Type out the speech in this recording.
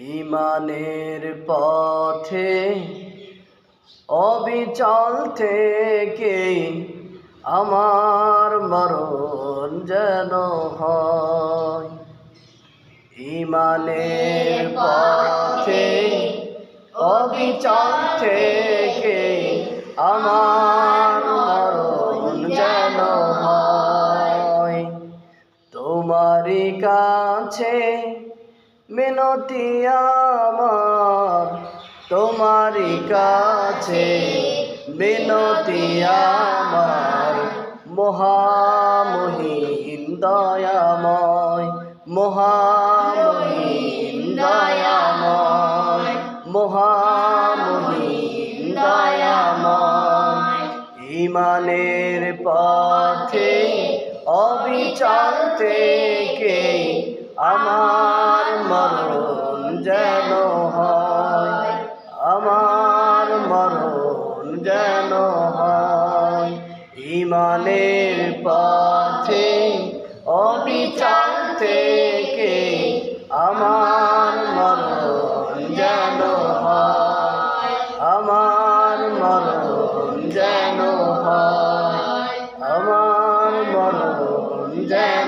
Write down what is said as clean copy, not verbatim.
ঈমানের পথে অবিচল থেকে আমার মরণ যেন হয়। ঈমানের পথে অবিচল থেকে আমার মরণ যেন হয়। তোমারই কাছে মিনতি আমার, তোমারই কাছে মিনতি আমার, মহামহিম দয়াময়, মহামহিম দয়াময়, মহামহিম দয়াময়। ঈমানের পথে অবিচল থেকে আমার মরণ যেন হয়, আমার মরণ যেন হয়। ঈমানের পথে অবিচল থেকে আমার মরণ যেন হয়, আমার মরণ যেন হয়, আমার মরণ যেন